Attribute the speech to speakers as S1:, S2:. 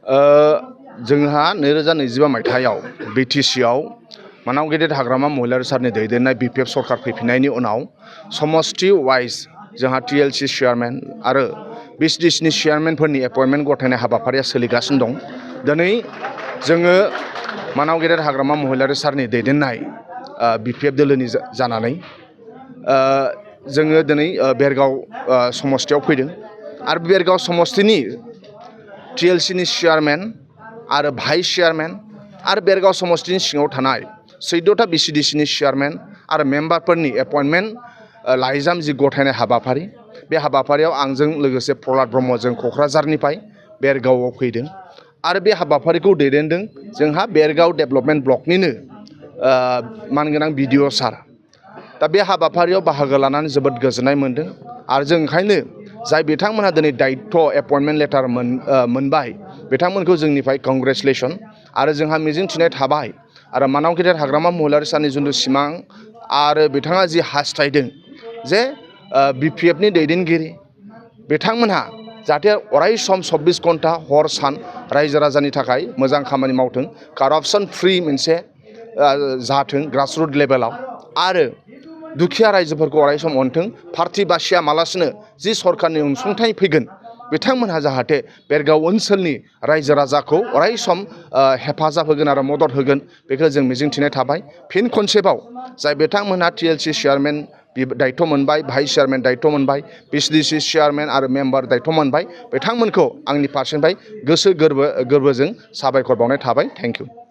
S1: जोंहा 2025 मायथाइयाव बिटिसिआव मानाव गेदेर हाग्रामा महिलारि सारनि दैदेननाय बिपिएफ सरकार फैफिननायनि उनाव समष्टि वाइज जोंहा टिएलसि चेयारमेन आरो बिसडिसिनि चेयारमेनफोरनि एपइन्टमेन्ट गथायनाय हाबाफारिया सोलिगासिनो दं। दिनै जोङो मानाव गेदेर हाग्रामा महिलारि सारनि दैदेननाय बिपिएफ दोलोनि जानानै जोङो दिनै बेरगाव समष्टियाव फैदों आरो बेरगाव समष्टिनि टिएलसिनि चेयारमेन आरो भाइस चेयारमेन आरो बेरगाव समष्टिनि सिङाव थानाय 14टा बिसिडिसिनि चेयारमेन आरो मेम्बारफोरनि एपइन्टमेन्ट लाइजाम जि गथायनाय हाबाफारि बे हाबाफारियाव आंजों लोगोसे प्रहलाद ब्रह्मजों क'क्राझारनिफ्राय बेरगावआव फैदों आरो बे हाबाफारिखौ दैदेनदों जोंहा बेरगाव डेभेलपमेन्ट ब्लकनिनो मानगोनां बिडिअ सार। दा बे हाबाफारियाव बाहागो लानानै जोबोद गोजोननाय मोन्दों आरो जों ओंखायनो जाय बिथांमोनहा दिनै दायित्व एपइन्टमेन्ट लेटार मोनबाय बिथांमोनखौ जोंनिफ्राय कंग्रेचुलेसन आरो जोंहा मिजिंथिनाय थाबाय आरो मानाव गेदेर हाग्रामा महिलारि सारनि जिथु सिमां आरो बिथाङा जि हास्थायदों जे बिपिएफनि दैदेनगिरि बिथांमोनहा जाहाथे अराय सम 24 घन्टा हर सान रायजो राजानि थाखाय मोजां खामानि मावथों, कारापसन फ्रि मोनसे जाथों ग्रासरुट लेभेलाव आरो दुखिया रायजोफोरखौ अराय सम अनथों, पार्टि बासिया मालासिनो जि सरकारनि अनसुंथाइ फैगोन बिथांमोनहा जाहाथे बेरगाव ओनसोलनि रायजो राजाखौ अराय सम हेफाजाब होगोन आरो मदद होगोन बेखौ जों मिजिंथिनाय थाबाय। फिन खनसेबाव जाय बिथांमोनहा टिएलसि चेयारमेन दायित्व मोनबाय, भाइस चेयारमेन दायित्व मोनबाय, बिसिडिसि चेयारमेन आरो मेम्बार दायित्व मोनबाय बिथांमोनखौ आंनि फारसेनिफ्राय गोसो गोरबोजों साबायखर बावनाय थाबाय। Thank you.